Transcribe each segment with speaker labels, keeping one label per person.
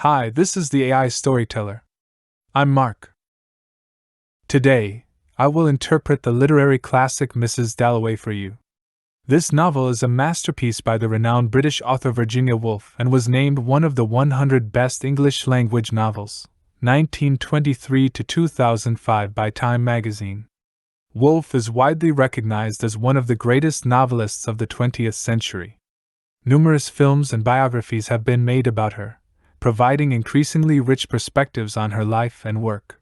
Speaker 1: Hi, this is the AI Storyteller. I'm Mark. Today, I will interpret the literary classic Mrs. Dalloway for you. This novel is a masterpiece by the renowned British author Virginia Woolf and was named one of the 100 best English-language novels, 1923 to 2005 by Time magazine. Woolf is widely recognized as one of the greatest novelists of the 20th century. Numerous films and biographies have been made about her, providing increasingly rich perspectives on her life and work.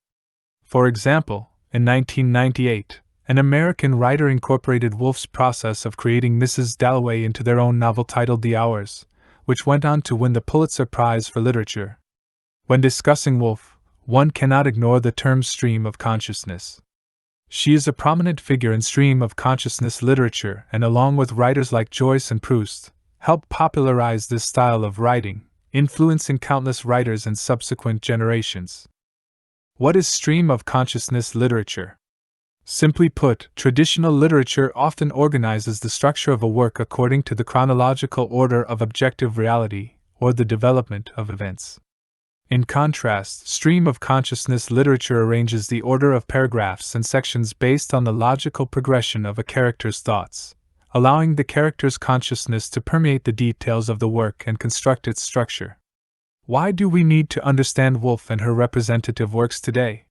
Speaker 1: For example, in 1998, an American writer incorporated Woolf's process of creating Mrs. Dalloway into their own novel titled The Hours, which went on to win the Pulitzer Prize for Literature. When discussing Woolf, one cannot ignore the term stream of consciousness. She is a prominent figure in stream of consciousness literature and, along with writers like Joyce and Proust, helped popularize this style of writing, influencing countless writers and subsequent generations. What is stream of consciousness literature? Simply put, traditional literature often organizes the structure of a work according to the chronological order of objective reality, or the development of events. In contrast, stream of consciousness literature arranges the order of paragraphs and sections based on the logical progression of a character's thoughts, allowing the character's consciousness to permeate the details of the work and construct its structure. Why do we need to understand Woolf and her representative works today?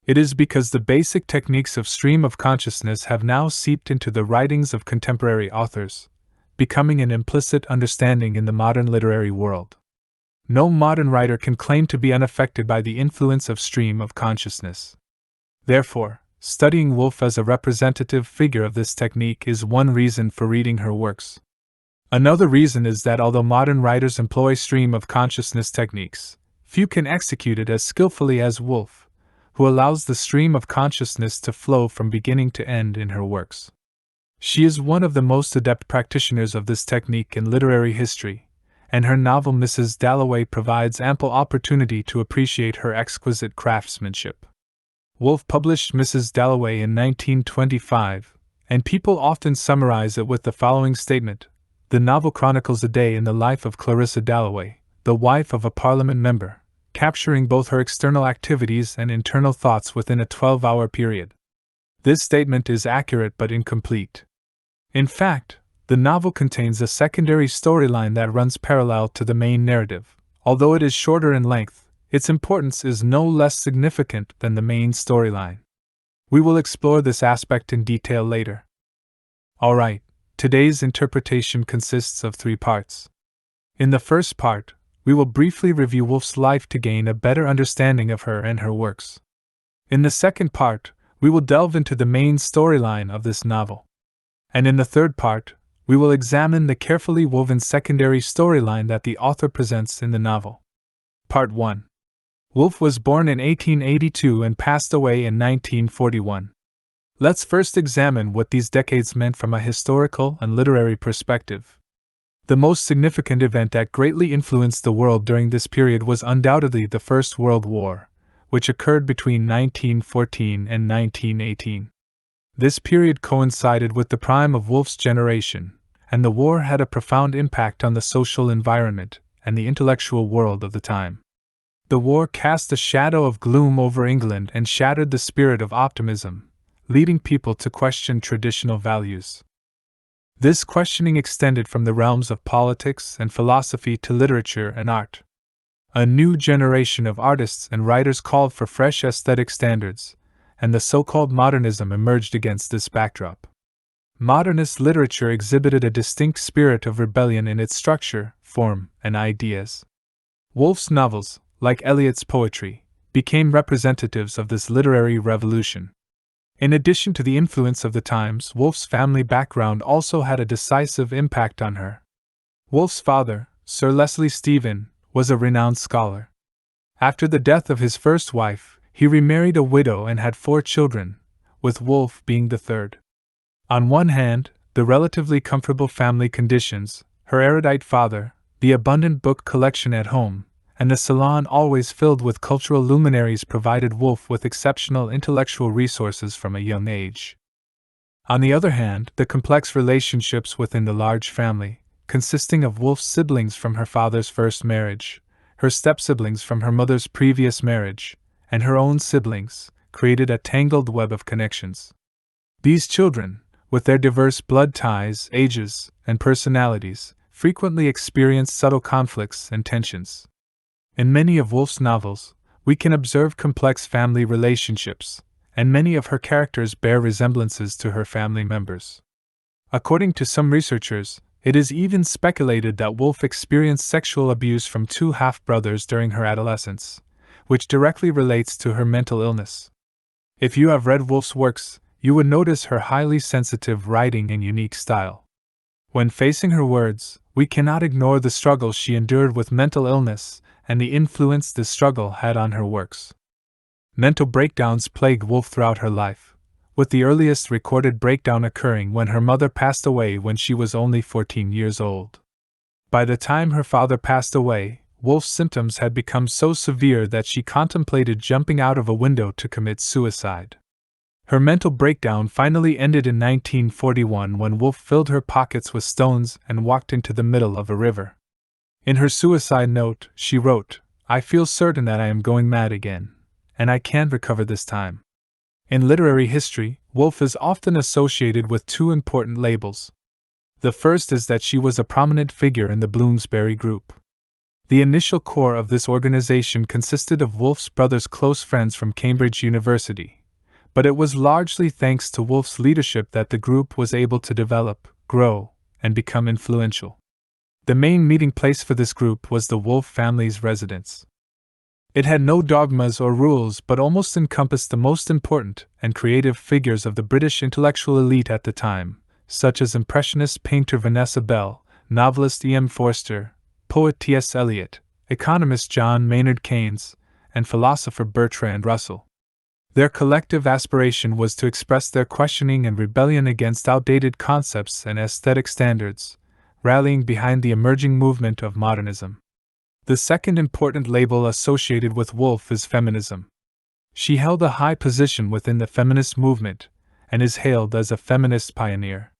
Speaker 1: It is because the basic techniques of stream of consciousness have now seeped into the writings of contemporary authors, becoming an implicit understanding in the modern literary world. No modern writer can claim to be unaffected by the influence of stream of consciousness. Therefore, studying Woolf as a representative figure of this technique is one reason for reading her works. Another reason is that although modern writers employ stream of consciousness techniques, few can execute it as skillfully as Woolf, who allows the stream of consciousness to flow from beginning to end in her works. She is one of the most adept practitioners of this technique in literary history, and her novel Mrs. Dalloway provides ample opportunity to appreciate her exquisite craftsmanship. Woolf published Mrs. Dalloway in 1925, and people often summarize it with the following statement: "The novel chronicles a day in the life of Clarissa Dalloway, the wife of a Parliament member, capturing both her external activities and internal thoughts within a 12-hour period." This statement is accurate but incomplete. In fact, the novel contains a secondary storyline that runs parallel to the main narrative. Although it is shorter in length, its importance is no less significant than the main storyline. We will explore this aspect in detail later. Alright, today's interpretation consists of 3 parts. In the first part, we will briefly review Woolf's life to gain a better understanding of her and her works. In the second part, we will delve into the main storyline of this novel. And in the third part, we will examine the carefully woven secondary storyline that the author presents in the novel. Part 1. Woolf was born in 1882 and passed away in 1941. Let's first examine what these decades meant from a historical and literary perspective. The most significant event that greatly influenced the world during this period was undoubtedly the First World War, which occurred between 1914 and 1918. This period coincided with the prime of Woolf's generation, and the war had a profound impact on the social environment and the intellectual world of the time. The war cast a shadow of gloom over England and shattered the spirit of optimism, leading people to question traditional values. This questioning extended from the realms of politics and philosophy to literature and art. A new generation of artists and writers called for fresh aesthetic standards, and the so-called modernism emerged against this backdrop. Modernist literature exhibited a distinct spirit of rebellion in its structure, form, and ideas. Woolf's novels, like Eliot's poetry, became representatives of this literary revolution. In addition to the influence of the times, Woolf's family background also had a decisive impact on her. Woolf's father, Sir Leslie Stephen, was a renowned scholar. After the death of his first wife, he remarried a widow and had 4 children, with Woolf being the third. On one hand, the relatively comfortable family conditions, her erudite father, the abundant book collection at home, and the salon always filled with cultural luminaries provided Woolf with exceptional intellectual resources from a young age. On the other hand, the complex relationships within the large family, consisting of Woolf's siblings from her father's first marriage, her step-siblings from her mother's previous marriage, and her own siblings, created a tangled web of connections. These children, with their diverse blood ties, ages, and personalities, frequently experience subtle conflicts and tensions. In many of Woolf's novels, we can observe complex family relationships, and many of her characters bear resemblances to her family members. According to some researchers, it is even speculated that Woolf experienced sexual abuse from two half-brothers during her adolescence, which directly relates to her mental illness. If you have read Woolf's works, you would notice her highly sensitive writing and unique style. When facing her words, we cannot ignore the struggle she endured with mental illness and the influence this struggle had on her works. Mental breakdowns plagued Woolf throughout her life, with the earliest recorded breakdown occurring when her mother passed away when she was only 14 years old. By the time her father passed away, Woolf's symptoms had become so severe that she contemplated jumping out of a window to commit suicide. Her mental breakdown finally ended in 1941 when Woolf filled her pockets with stones and walked into the middle of a river. In her suicide note, she wrote, "I feel certain that I am going mad again, and I can't recover this time." In literary history, Woolf is often associated with two important labels. The first is that she was a prominent figure in the Bloomsbury Group. The initial core of this organization consisted of Woolf's brother's close friends from Cambridge University, but it was largely thanks to Woolf's leadership that the group was able to develop, grow, and become influential. The main meeting place for this group was the Woolf family's residence. It had no dogmas or rules but almost encompassed the most important and creative figures of the British intellectual elite at the time, such as Impressionist painter Vanessa Bell, novelist E. M. Forster, poet T. S. Eliot, economist John Maynard Keynes, and philosopher Bertrand Russell. Their collective aspiration was to express their questioning and rebellion against outdated concepts and aesthetic standards, rallying behind the emerging movement of modernism. The second important label associated with Woolf is feminism. She held a high position within the feminist movement, and is hailed as a feminist pioneer.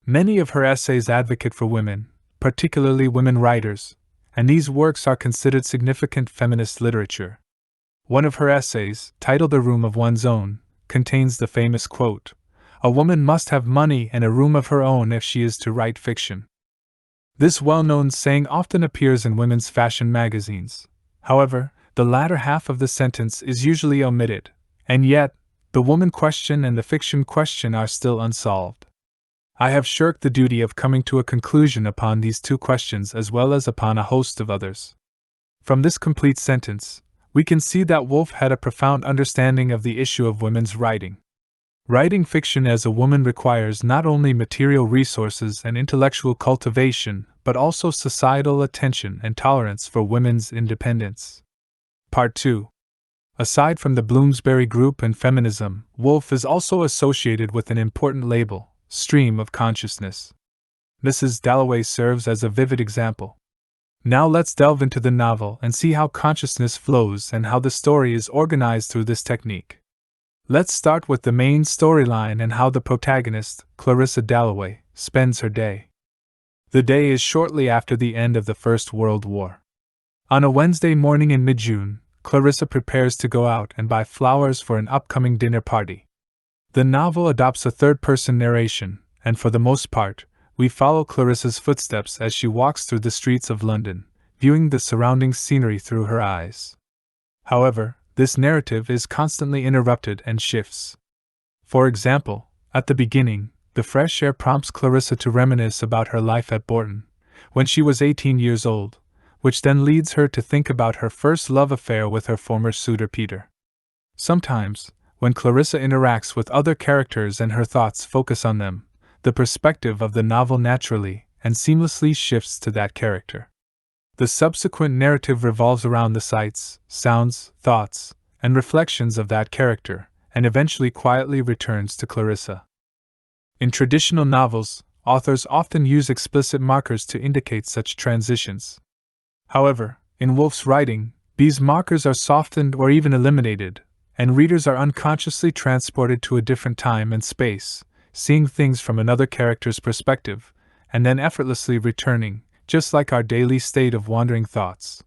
Speaker 1: Many of her essays advocate for women, particularly women writers, and these works are considered significant feminist literature. One of her essays, titled A Room of One's Own, contains the famous quote, "A woman must have money and a room of her own if she is to write fiction." This well-known saying often appears in women's fashion magazines. However, the latter half of the sentence is usually omitted, and yet, the woman question and the fiction question are still unsolved. I have shirked the duty of coming to a conclusion upon these two questions as well as upon a host of others. From this complete sentence, we can see that Woolf had a profound understanding of the issue of women's writing. Writing fiction as a woman requires not only material resources and intellectual cultivation, but also societal attention and tolerance for women's independence. Part 2. Aside from the Bloomsbury Group and feminism, Woolf is also associated with an important label, stream of consciousness. Mrs. Dalloway serves as a vivid example. Now let's delve into the novel and see how consciousness flows and how the story is organized through this technique. Let's start with the main storyline and how the protagonist, Clarissa Dalloway, spends her day. The day is shortly after the end of the First World War. On a Wednesday morning in mid-June, Clarissa prepares to go out and buy flowers for an upcoming dinner party. The novel adopts a third-person narration, and for the most part, we follow Clarissa's footsteps as she walks through the streets of London, viewing the surrounding scenery through her eyes. However, this narrative is constantly interrupted and shifts. For example, at the beginning, the fresh air prompts Clarissa to reminisce about her life at Bourton, when she was 18 years old, which then leads her to think about her first love affair with her former suitor Peter. Sometimes, when Clarissa interacts with other characters and her thoughts focus on them, the perspective of the novel naturally and seamlessly shifts to that character. The subsequent narrative revolves around the sights, sounds, thoughts, and reflections of that character, and eventually quietly returns to Clarissa. In traditional novels, authors often use explicit markers to indicate such transitions. However, in Woolf's writing, these markers are softened or even eliminated, and readers are unconsciously transported to a different time and space, seeing things from another character's perspective, and then effortlessly returning, just like our daily state of wandering thoughts.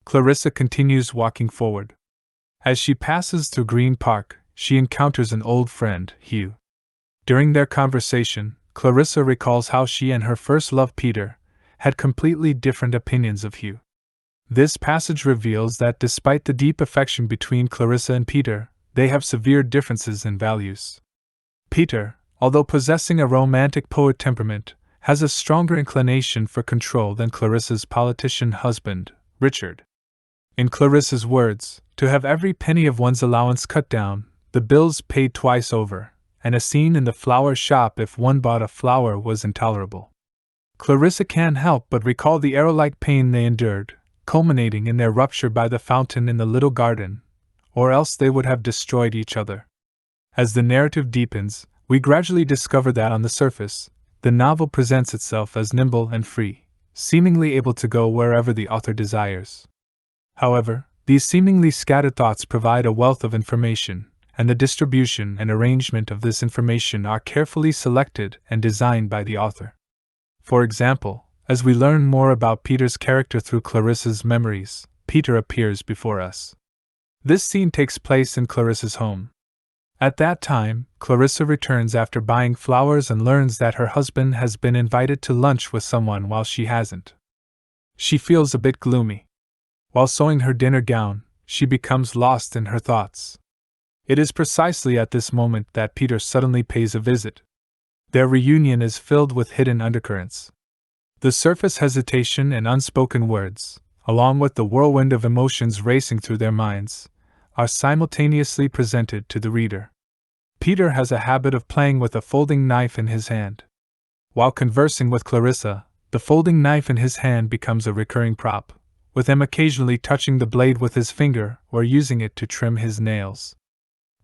Speaker 1: Clarissa continues walking forward. As she passes through Green Park, she encounters an old friend, Hugh. During their conversation, Clarissa recalls how she and her first love, Peter, had completely different opinions of Hugh. This passage reveals that despite the deep affection between Clarissa and Peter, they have severe differences in values. Peter, although possessing a romantic poet temperament, has a stronger inclination for control than Clarissa's politician husband, Richard. In Clarissa's words, to have every penny of one's allowance cut down, the bills paid twice over, and a scene in the flower shop if one bought a flower was intolerable. Clarissa can't help but recall the arrow-like pain they endured, culminating in their rupture by the fountain in the little garden, or else they would have destroyed each other. As the narrative deepens, we gradually discover that on the surface, the novel presents itself as nimble and free, seemingly able to go wherever the author desires. However, these seemingly scattered thoughts provide a wealth of information, and the distribution and arrangement of this information are carefully selected and designed by the author. For example, as we learn more about Peter's character through Clarissa's memories, Peter appears before us. This scene takes place in Clarissa's home. At that time, Clarissa returns after buying flowers and learns that her husband has been invited to lunch with someone while she hasn't. She feels a bit gloomy. While sewing her dinner gown, she becomes lost in her thoughts. It is precisely at this moment that Peter suddenly pays a visit. Their reunion is filled with hidden undercurrents. The surface hesitation and unspoken words, along with the whirlwind of emotions racing through their minds, are simultaneously presented to the reader. Peter has a habit of playing with a folding knife in his hand. While conversing with Clarissa, the folding knife in his hand becomes a recurring prop, with him occasionally touching the blade with his finger or using it to trim his nails.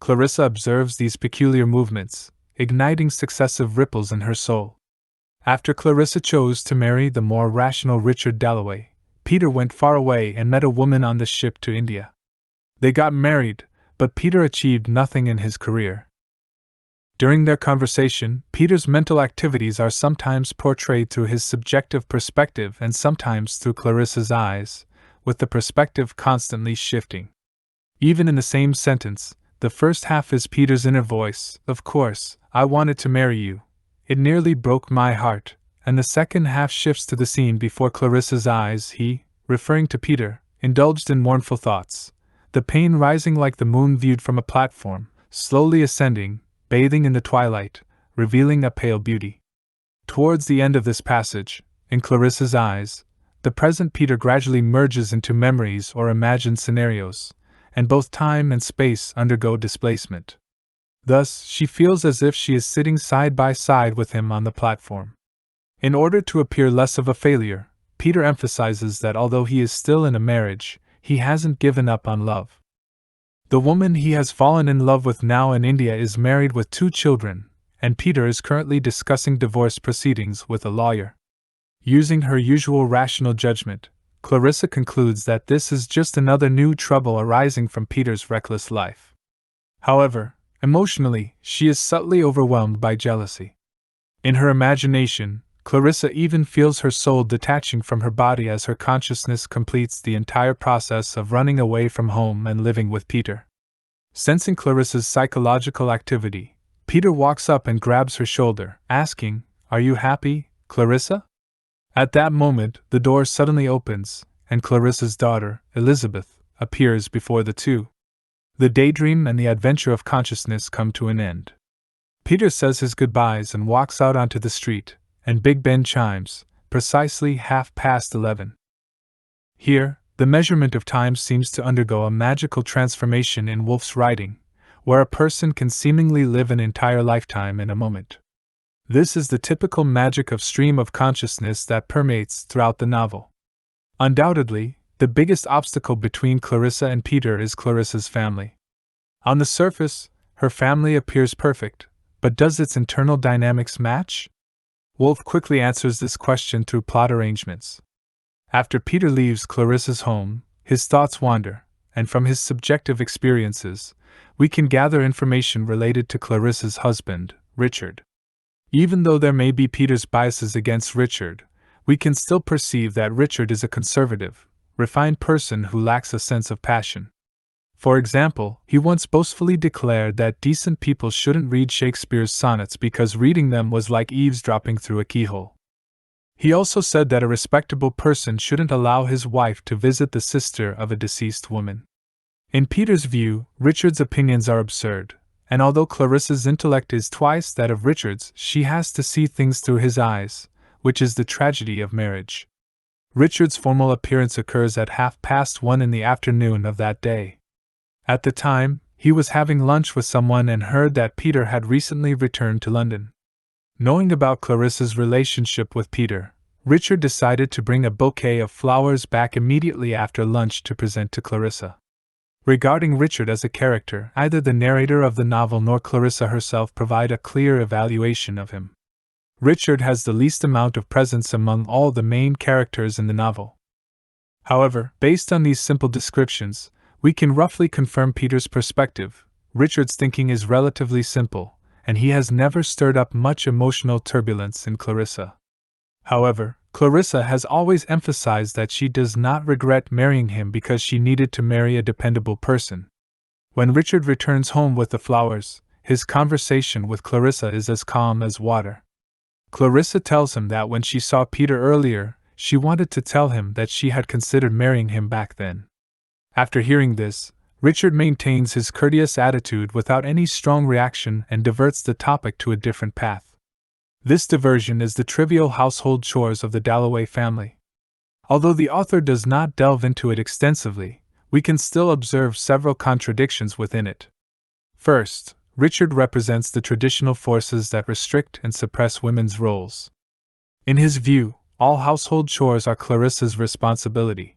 Speaker 1: Clarissa observes these peculiar movements, igniting successive ripples in her soul. After Clarissa chose to marry the more rational Richard Dalloway, Peter went far away and met a woman on the ship to India. They got married, but Peter achieved nothing in his career. During their conversation, Peter's mental activities are sometimes portrayed through his subjective perspective and sometimes through Clarissa's eyes, with the perspective constantly shifting. Even in the same sentence, the first half is Peter's inner voice, "Of course, I wanted to marry you. It nearly broke my heart," and the second half shifts to the scene before Clarissa's eyes. He, referring to Peter, indulged in mournful thoughts, the pain rising like the moon viewed from a platform, slowly ascending, bathing in the twilight, revealing a pale beauty. Towards the end of this passage, in Clarissa's eyes, the present Peter gradually merges into memories or imagined scenarios, and both time and space undergo displacement. Thus, she feels as if she is sitting side by side with him on the platform. In order to appear less of a failure, Peter emphasizes that although he is still in a marriage, he hasn't given up on love. The woman he has fallen in love with now in India is married with 2 children, and Peter is currently discussing divorce proceedings with a lawyer. Using her usual rational judgment, Clarissa concludes that this is just another new trouble arising from Peter's reckless life. However, emotionally, she is subtly overwhelmed by jealousy. In her imagination, Clarissa even feels her soul detaching from her body as her consciousness completes the entire process of running away from home and living with Peter. Sensing Clarissa's psychological activity, Peter walks up and grabs her shoulder, asking, "Are you happy, Clarissa?" At that moment, the door suddenly opens, and Clarissa's daughter, Elizabeth, appears before the two. The daydream and the adventure of consciousness come to an end. Peter says his goodbyes and walks out onto the street, and Big Ben chimes, precisely 11:30. Here, the measurement of time seems to undergo a magical transformation in Woolf's writing, where a person can seemingly live an entire lifetime in a moment. This is the typical magic of stream of consciousness that permeates throughout the novel. Undoubtedly, the biggest obstacle between Clarissa and Peter is Clarissa's family. On the surface, her family appears perfect, but does its internal dynamics match? Woolf quickly answers this question through plot arrangements. After Peter leaves Clarissa's home, his thoughts wander, and from his subjective experiences, we can gather information related to Clarissa's husband, Richard. Even though there may be Peter's biases against Richard, we can still perceive that Richard is a conservative, refined person who lacks a sense of passion. For example, he once boastfully declared that decent people shouldn't read Shakespeare's sonnets because reading them was like eavesdropping through a keyhole. He also said that a respectable person shouldn't allow his wife to visit the sister of a deceased woman. In Peter's view, Richard's opinions are absurd, and although Clarissa's intellect is twice that of Richard's, she has to see things through his eyes, which is the tragedy of marriage. Richard's formal appearance occurs at 1:30 in the afternoon of that day. At the time, he was having lunch with someone and heard that Peter had recently returned to London. Knowing about Clarissa's relationship with Peter, Richard decided to bring a bouquet of flowers back immediately after lunch to present to Clarissa. Regarding Richard as a character, neither the narrator of the novel nor Clarissa herself provide a clear evaluation of him. Richard has the least amount of presence among all the main characters in the novel. However, based on these simple descriptions, we can roughly confirm Peter's perspective. Richard's thinking is relatively simple, and he has never stirred up much emotional turbulence in Clarissa. However, Clarissa has always emphasized that she does not regret marrying him because she needed to marry a dependable person. When Richard returns home with the flowers, his conversation with Clarissa is as calm as water. Clarissa tells him that when she saw Peter earlier, she wanted to tell him that she had considered marrying him back then. After hearing this, Richard maintains his courteous attitude without any strong reaction and diverts the topic to a different path. This diversion is the trivial household chores of the Dalloway family. Although the author does not delve into it extensively, we can still observe several contradictions within it. First, Richard represents the traditional forces that restrict and suppress women's roles. In his view, all household chores are Clarissa's responsibility.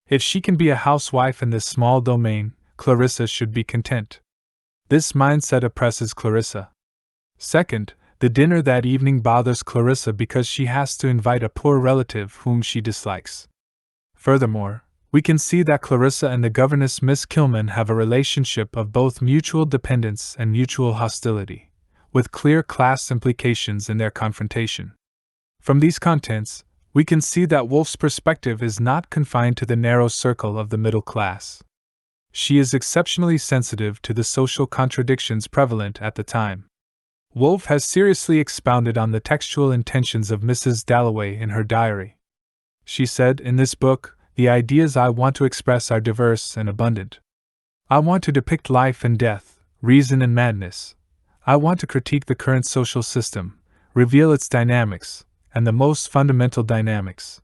Speaker 1: If she can be a housewife in this small domain, Clarissa should be content. This mindset oppresses Clarissa. Second, the dinner that evening bothers Clarissa because she has to invite a poor relative whom she dislikes. Furthermore, we can see that Clarissa and the governess Miss Kilman have a relationship of both mutual dependence and mutual hostility, with clear class implications in their confrontation. From these contents, we can see that Woolf's perspective is not confined to the narrow circle of the middle class. She is exceptionally sensitive to the social contradictions prevalent at the time. Woolf has seriously expounded on the textual intentions of Mrs. Dalloway in her diary. She said, "In this book, the ideas I want to express are diverse and abundant. I want to depict life and death, reason and madness. I want to critique the current social system, reveal its dynamics, and the most fundamental dynamics."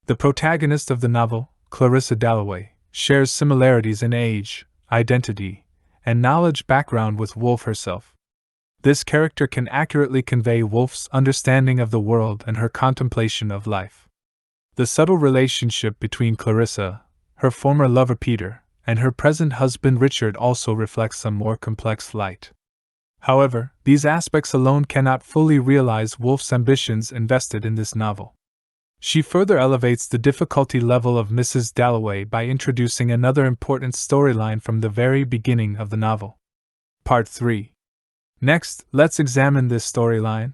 Speaker 1: The protagonist of the novel, Clarissa Dalloway, shares similarities in age, identity, and knowledge background with Woolf herself. This character can accurately convey Woolf's understanding of the world and her contemplation of life. The subtle relationship between Clarissa, her former lover Peter, and her present husband Richard also reflects some more complex light. However, these aspects alone cannot fully realize Woolf's ambitions invested in this novel. She further elevates the difficulty level of Mrs. Dalloway by introducing another important storyline from the very beginning of the novel. Part 3. Next, let's examine this storyline.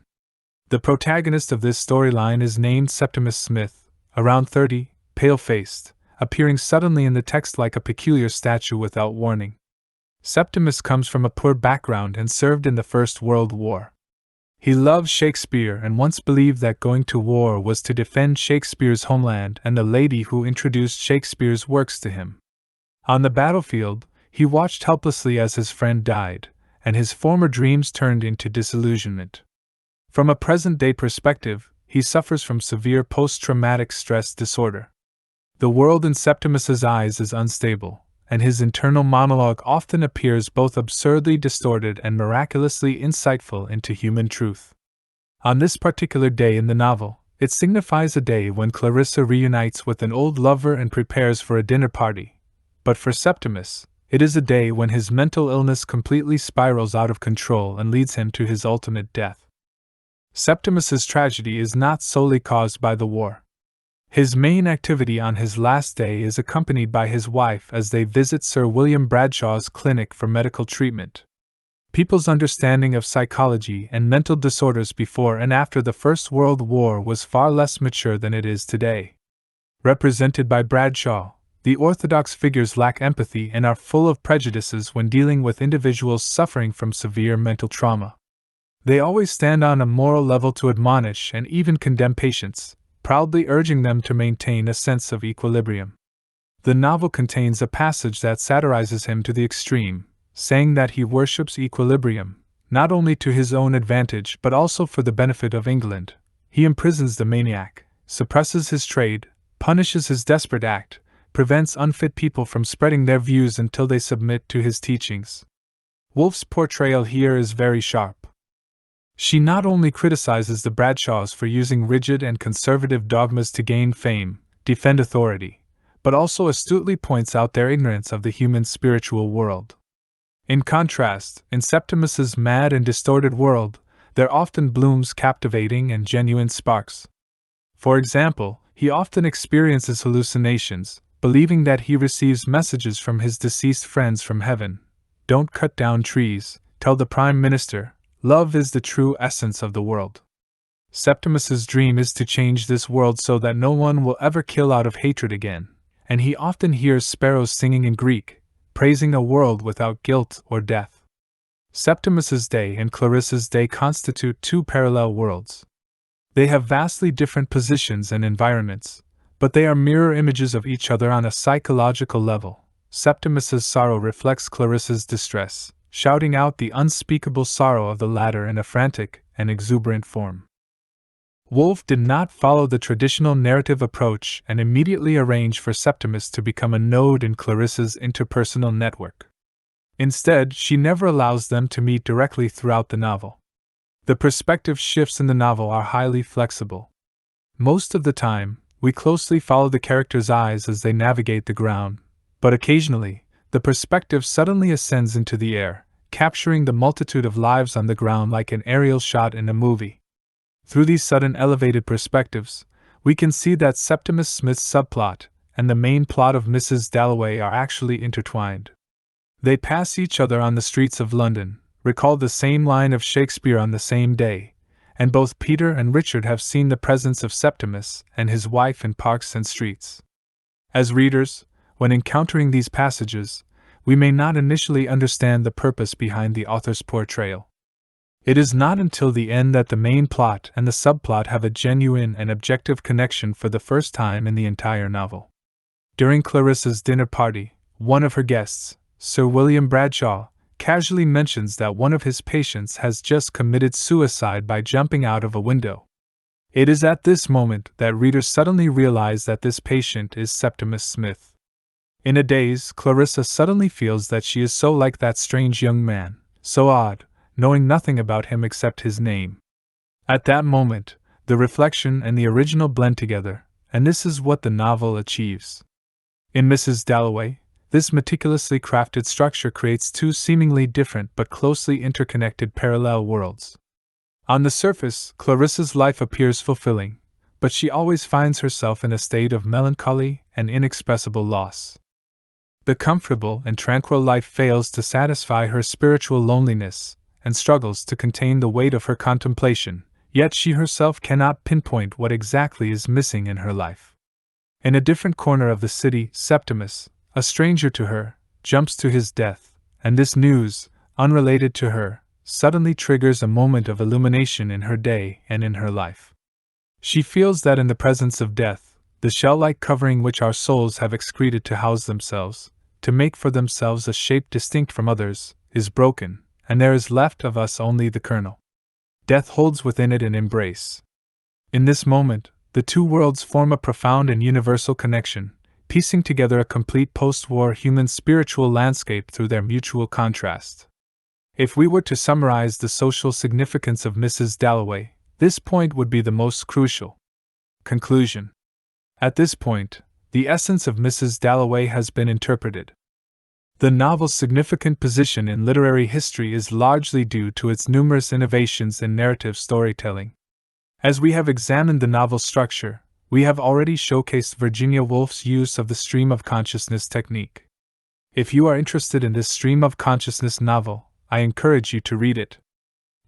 Speaker 1: The protagonist of this storyline is named Septimus Smith, around 30, pale-faced, appearing suddenly in the text like a peculiar statue without warning. Septimus comes from a poor background and served in the First World War. He loves Shakespeare and once believed that going to war was to defend Shakespeare's homeland and the lady who introduced Shakespeare's works to him. On the battlefield, he watched helplessly as his friend died, and his former dreams turned into disillusionment. From a present-day perspective, he suffers from severe post-traumatic stress disorder. The world in Septimus's eyes is unstable, and his internal monologue often appears both absurdly distorted and miraculously insightful into human truth. On this particular day in the novel, it signifies a day when Clarissa reunites with an old lover and prepares for a dinner party. But for Septimus, it is a day when his mental illness completely spirals out of control and leads him to his ultimate death. Septimus's tragedy is not solely caused by the war. His main activity on his last day is accompanied by his wife as they visit Sir William Bradshaw's clinic for medical treatment. People's understanding of psychology and mental disorders before and after the First World War was far less mature than it is today. Represented by Bradshaw, the orthodox figures lack empathy and are full of prejudices when dealing with individuals suffering from severe mental trauma. They always stand on a moral level to admonish and even condemn patients, proudly urging them to maintain a sense of equilibrium. The novel contains a passage that satirizes him to the extreme, saying that he worships equilibrium, not only to his own advantage but also for the benefit of England. He imprisons the maniac, suppresses his trade, punishes his desperate act, prevents unfit people from spreading their views until they submit to his teachings. Woolf's portrayal here is very sharp. She not only criticizes the Bradshaws for using rigid and conservative dogmas to gain fame, defend authority, but also astutely points out their ignorance of the human spiritual world. In contrast, in Septimus's mad and distorted world, there often blooms captivating and genuine sparks. For example, he often experiences hallucinations, believing that he receives messages from his deceased friends from heaven. Don't cut down trees, tell the Prime Minister, love is the true essence of the world. Septimus's dream is to change this world so that no one will ever kill out of hatred again, and he often hears sparrows singing in Greek, praising a world without guilt or death. Septimus's day and Clarissa's day constitute two parallel worlds. They have vastly different positions and environments, but they are mirror images of each other on a psychological level. Septimus's sorrow reflects Clarissa's distress, shouting out the unspeakable sorrow of the latter in a frantic and exuberant form. Woolf did not follow the traditional narrative approach and immediately arrange for Septimus to become a node in Clarissa's interpersonal network. Instead, she never allows them to meet directly throughout the novel. The perspective shifts in the novel are highly flexible. Most of the time, we closely follow the characters' eyes as they navigate the ground, but occasionally, the perspective suddenly ascends into the air, capturing the multitude of lives on the ground like an aerial shot in a movie. Through these sudden elevated perspectives, we can see that Septimus Smith's subplot and the main plot of Mrs. Dalloway are actually intertwined. They pass each other on the streets of London, recall the same line of Shakespeare on the same day, and both Peter and Richard have seen the presence of Septimus and his wife in parks and streets. As readers, when encountering these passages, we may not initially understand the purpose behind the author's portrayal. It is not until the end that the main plot and the subplot have a genuine and objective connection for the first time in the entire novel. During Clarissa's dinner party, one of her guests, Sir William Bradshaw, casually mentions that one of his patients has just committed suicide by jumping out of a window. It is at this moment that readers suddenly realize that this patient is Septimus Smith. In a daze, Clarissa suddenly feels that she is so like that strange young man, so odd, knowing nothing about him except his name. At that moment, the reflection and the original blend together, and this is what the novel achieves. In Mrs. Dalloway, this meticulously crafted structure creates two seemingly different but closely interconnected parallel worlds. On the surface, Clarissa's life appears fulfilling, but she always finds herself in a state of melancholy and inexpressible loss. The comfortable and tranquil life fails to satisfy her spiritual loneliness, and struggles to contain the weight of her contemplation, yet she herself cannot pinpoint what exactly is missing in her life. In a different corner of the city, Septimus, a stranger to her, jumps to his death, and this news, unrelated to her, suddenly triggers a moment of illumination in her day and in her life. She feels that in the presence of death, the shell-like covering which our souls have excreted to house themselves, to make for themselves a shape distinct from others, is broken, and there is left of us only the kernel. Death holds within it an embrace. In this moment, the two worlds form a profound and universal connection, piecing together a complete post-war human spiritual landscape through their mutual contrast. If we were to summarize the social significance of Mrs. Dalloway, this point would be the most crucial. Conclusion. At this point, the essence of Mrs. Dalloway has been interpreted. The novel's significant position in literary history is largely due to its numerous innovations in narrative storytelling. As we have examined the novel's structure, we have already showcased Virginia Woolf's use of the stream of consciousness technique. If you are interested in this stream of consciousness novel, I encourage you to read it.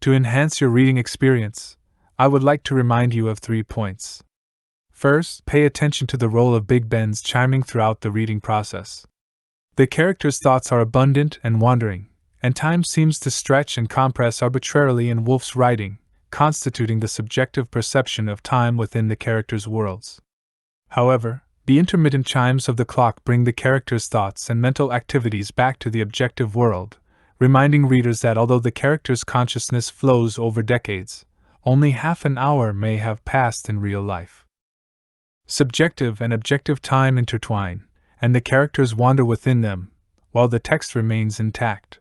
Speaker 1: To enhance your reading experience, I would like to remind you of 3 points. First, pay attention to the role of Big Ben's chiming throughout the reading process. The character's thoughts are abundant and wandering, and time seems to stretch and compress arbitrarily in Woolf's writing, constituting the subjective perception of time within the character's worlds. However, the intermittent chimes of the clock bring the character's thoughts and mental activities back to the objective world, reminding readers that although the character's consciousness flows over decades, only half an hour may have passed in real life. Subjective and objective time intertwine, and the characters wander within them, while the text remains intact.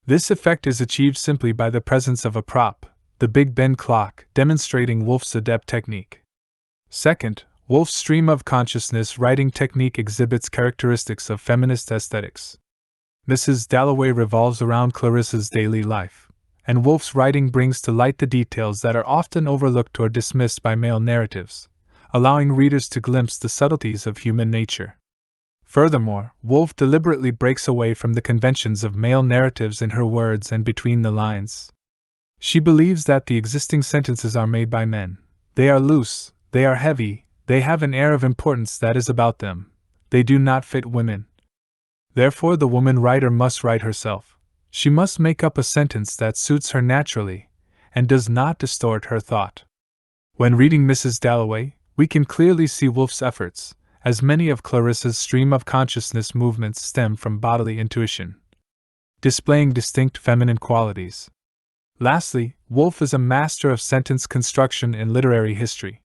Speaker 1: This effect is achieved simply by the presence of a prop, the Big Ben clock, demonstrating Woolf's adept technique. Second, Woolf's stream of consciousness writing technique exhibits characteristics of feminist aesthetics. Mrs. Dalloway revolves around Clarissa's daily life, and Woolf's writing brings to light the details that are often overlooked or dismissed by male narratives, allowing readers to glimpse the subtleties of human nature. Furthermore, Woolf deliberately breaks away from the conventions of male narratives in her words and between the lines. She believes that the existing sentences are made by men. They are loose, they are heavy, they have an air of importance that is about them. They do not fit women. Therefore, the woman writer must write herself. She must make up a sentence that suits her naturally, and does not distort her thought. When reading Mrs. Dalloway, we can clearly see Woolf's efforts, as many of Clarissa's stream of consciousness movements stem from bodily intuition, displaying distinct feminine qualities. Lastly, Woolf is a master of sentence construction in literary history.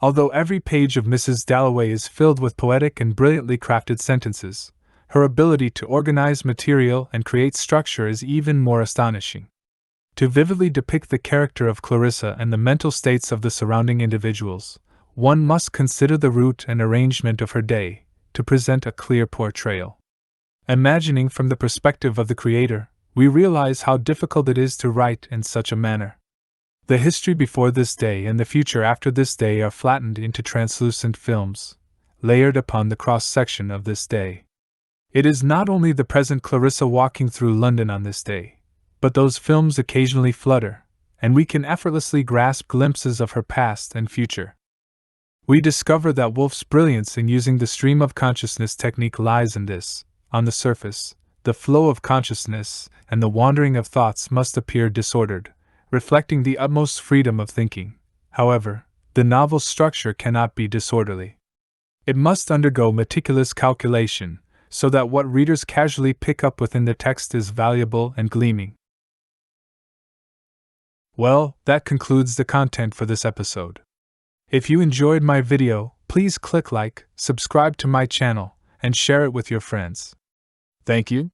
Speaker 1: Although every page of Mrs. Dalloway is filled with poetic and brilliantly crafted sentences, her ability to organize material and create structure is even more astonishing. To vividly depict the character of Clarissa and the mental states of the surrounding individuals, one must consider the route and arrangement of her day to present a clear portrayal. Imagining from the perspective of the creator, we realize how difficult it is to write in such a manner. The history before this day and the future after this day are flattened into translucent films, layered upon the cross-section of this day. It is not only the present Clarissa walking through London on this day, but those films occasionally flutter, and we can effortlessly grasp glimpses of her past and future. We discover that Woolf's brilliance in using the stream of consciousness technique lies in this. On the surface, the flow of consciousness and the wandering of thoughts must appear disordered, reflecting the utmost freedom of thinking. However, the novel's structure cannot be disorderly. It must undergo meticulous calculation, so that what readers casually pick up within the text is valuable and gleaming. Well, that concludes the content for this episode. If you enjoyed my video, please click like, subscribe to my channel, and share it with your friends. Thank you.